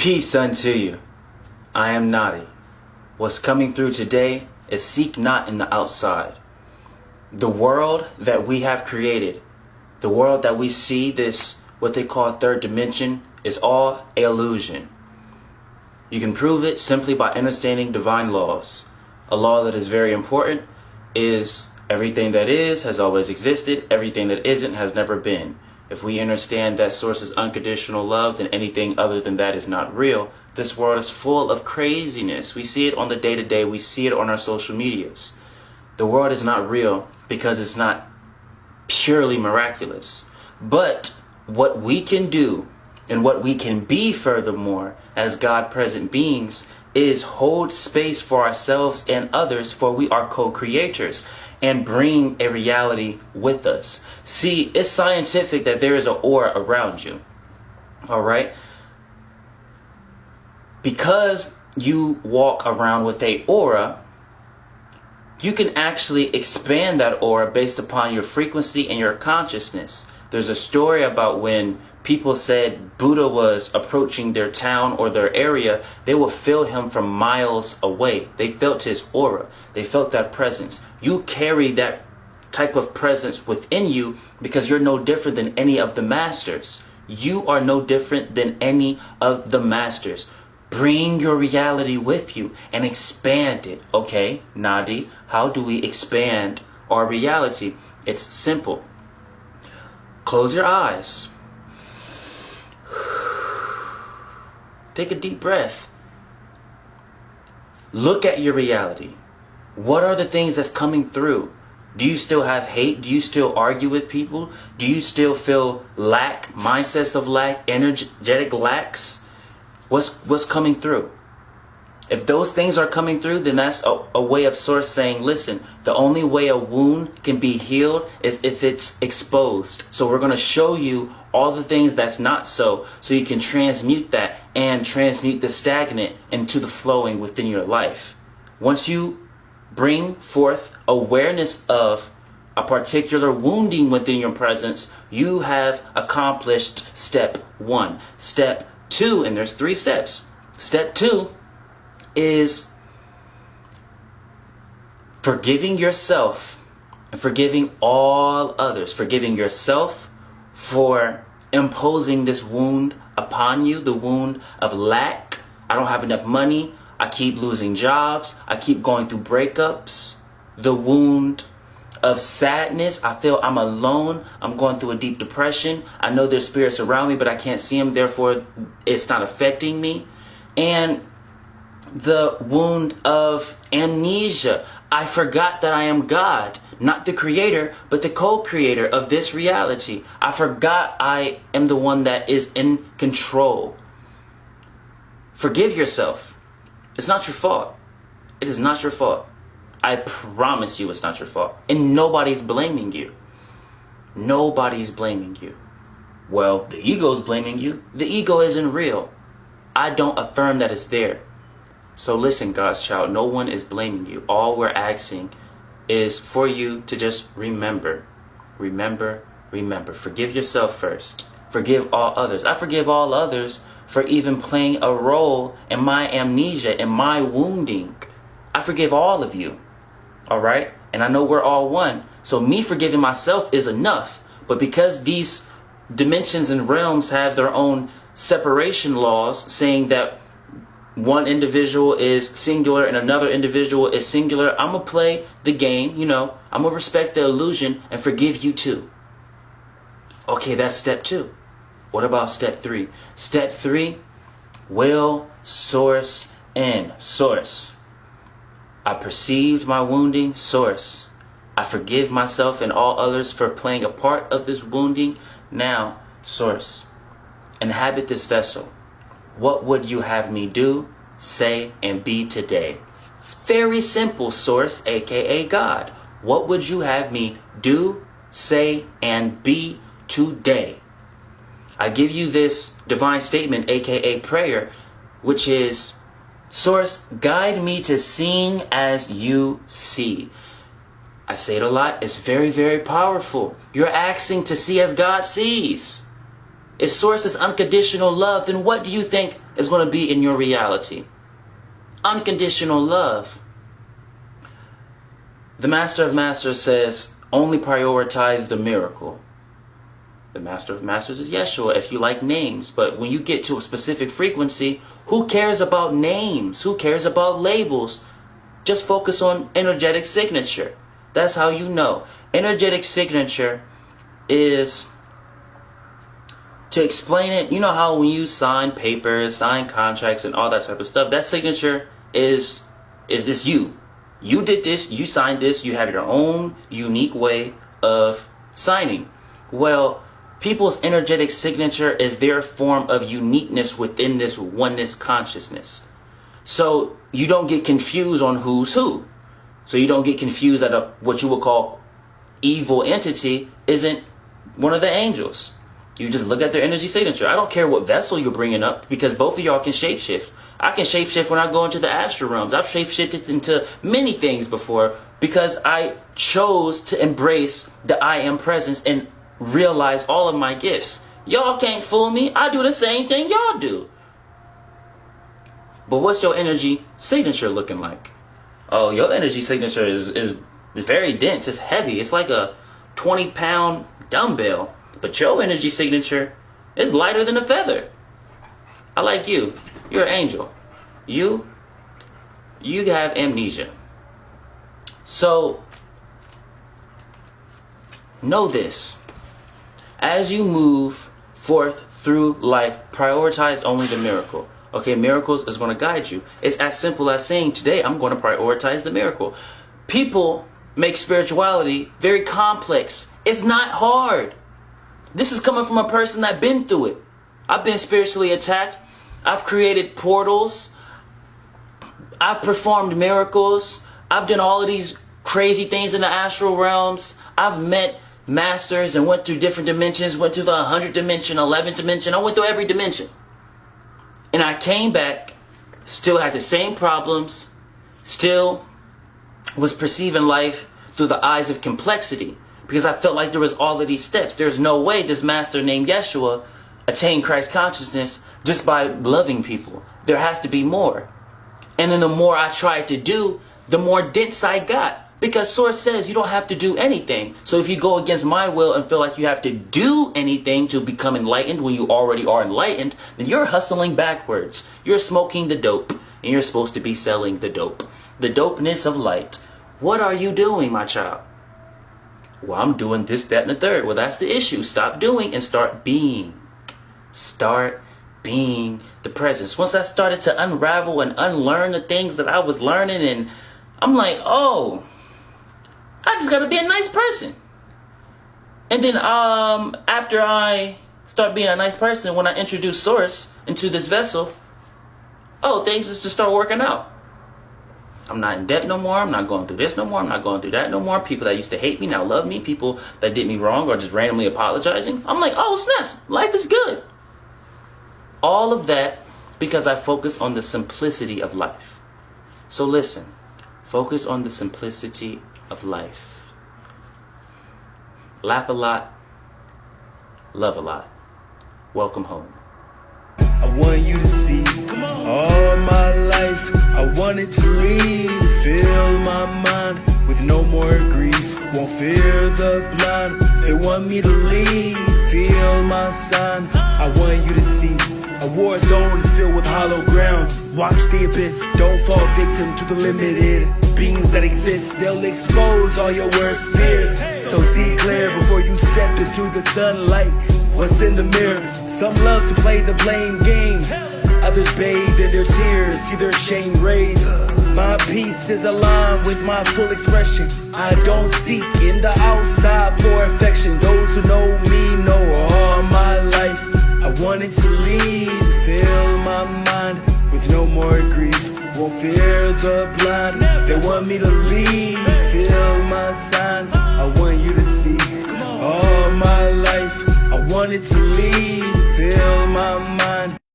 Peace unto you. I am Nadiie. What's coming through today is seek not in the outside. The world that we have created, the world that we see, this what they call third dimension, is all an illusion. You can prove it simply by understanding divine laws. A law that is very important is everything that is has always existed, everything that isn't has never been. If we understand that source is unconditional love, then anything other than that is not real. This world is full of craziness. We see it on the day-to-day. We see it on our social medias. The world is not real because it's not purely miraculous. But what we can do and what we can be furthermore as God-present beings is hold space for ourselves and others, for we are co-creators, and bring a reality with us. See, it's scientific that there is an aura around you. All right? Because you walk around with a aura, you can actually expand that aura based upon your frequency and your consciousness. There's a story about when people said Buddha was approaching their town or their area, they would feel him from miles away. They felt his aura. They felt that presence. You carry that type of presence within you because you're no different than any of the masters. You are no different than any of the masters. Bring your reality with you and expand it. Okay, Nadiie, how do we expand our reality? It's simple. Close your eyes. Take a deep breath. Look at your reality. What are the things that's coming through? Do you still have hate? Do you still argue with people? Do you still feel lack, mindsets of lack, energetic lacks? What's coming through? If those things are coming through, then that's a way of source saying, listen, the only way a wound can be healed is if it's exposed. So we're going to show you all the things that's not so you can transmute that and transmute the stagnant into the flowing within your life. Once you bring forth awareness of a particular wounding within your presence, you have accomplished step 1. Step 2, and there's 3 steps. Step 2 is forgiving yourself and forgiving all others. Forgiving yourself for imposing this wound upon you, the wound of lack. I don't have enough money. I keep losing jobs. I keep going through breakups. The wound of sadness. I feel I'm alone. I'm going through a deep depression. I know there's spirits around me, but I can't see them. Therefore, it's not affecting me. And the wound of amnesia. I forgot that I am God, not the creator, but the co-creator of this reality. I forgot I am the one that is in control. Forgive yourself. It's not your fault. It is not your fault. I promise you it's not your fault. And nobody's blaming you. Nobody's blaming you. Well, the ego's blaming you. The ego isn't real. I don't affirm that it's there. So listen, God's child, no one is blaming you. All we're asking is for you to just remember. Remember, remember. Forgive yourself first. Forgive all others. I forgive all others for even playing a role in my amnesia, in my wounding. I forgive all of you. All right? And I know we're all one. So me forgiving myself is enough. But because these dimensions and realms have their own separation laws saying that one individual is singular and another individual is singular, I'm going to play the game, I'm going to respect the illusion and forgive you too. Okay, that's step 2. What about step 3? Step 3, will source in. Source. I perceived my wounding. Source. I forgive myself and all others for playing a part of this wounding. Now, source. Inhabit this vessel. What would you have me do, say, and be today? It's very simple, source, A.K.A. God. What would you have me do, say, and be today? I give you this divine statement, A.K.A. prayer, which is, source, guide me to seeing as you see. I say it a lot. It's very, very powerful. You're asking to see as God sees. If Source is unconditional love, then what do you think is going to be in your reality? Unconditional love. The Master of Masters says, only prioritize the miracle. The Master of Masters is Yeshua, if you like names. But when you get to a specific frequency, who cares about names? Who cares about labels? Just focus on energetic signature. That's how you know. Energetic signature is, to explain it, you know how when you sign papers, sign contracts and all that type of stuff, that signature is this you. You did this, you signed this, you have your own unique way of signing. Well, people's energetic signature is their form of uniqueness within this oneness consciousness. So you don't get confused on who's who. So you don't get confused that what you would call evil entity isn't one of the angels. You just look at their energy signature. I don't care what vessel you're bringing up, because both of y'all can shapeshift. I can shapeshift when I go into the astral realms. I've shapeshifted into many things before because I chose to embrace the I am presence and realize all of my gifts. Y'all can't fool me. I do the same thing y'all do. But what's your energy signature looking like? Oh, your energy signature is very dense. It's heavy. It's like a 20-pound dumbbell. But your energy signature is lighter than a feather. I like you. You're an angel. You have amnesia. So, know this. As you move forth through life, prioritize only the miracle. Okay, miracles is going to guide you. It's as simple as saying, today I'm going to prioritize the miracle. People make spirituality very complex. It's not hard. This is coming from a person that's been through it. I've been spiritually attacked. I've created portals. I've performed miracles. I've done all of these crazy things in the astral realms. I've met masters and went through different dimensions. Went to the 100th dimension, 11th dimension. I went through every dimension. And I came back, still had the same problems, still was perceiving life through the eyes of complexity. Because I felt like there was all of these steps. There's no way this master named Yeshua attained Christ consciousness just by loving people. There has to be more. And then the more I tried to do, the more dense I got. Because Source says you don't have to do anything. So if you go against my will and feel like you have to do anything to become enlightened when you already are enlightened, then you're hustling backwards. You're smoking the dope. And you're supposed to be selling the dope. The dopeness of light. What are you doing, my child? Well, I'm doing this, that, and the third. Well, that's the issue. Stop doing and start being. Start being the presence. Once I started to unravel and unlearn the things that I was learning, and I'm like, oh, I just gotta be a nice person. And then after I start being a nice person, when I introduce Source into this vessel, oh, things just start working out. I'm not in debt no more. I'm not going through this no more. I'm not going through that no more. People that used to hate me now love me. People that did me wrong or just randomly apologizing. I'm like, oh, snap. Life is good. All of that because I focus on the simplicity of life. So listen, focus on the simplicity of life. Laugh a lot. Love a lot. Welcome home. I want you to see all my life. I wanted to leave, fill my mind with no more grief. Won't fear the blind. They want me to leave, feel my sign. I want you to see a war zone is filled with hollow ground. Watch the abyss, don't fall victim to the limited beings that exist. They'll expose all your worst fears. So see clear before you step into the sunlight. What's in the mirror? Some love to play the blame game. Others bathe in their tears, see their shame raised. My peace is aligned with my full expression. I don't seek in the outside for affection. Those who know me know all my life. I wanted to leave, fill my mind with no more grief. Won't fear the blind. They want me to leave, feel my sign. I want you to see all my life. I wanted to leave, fill my mind.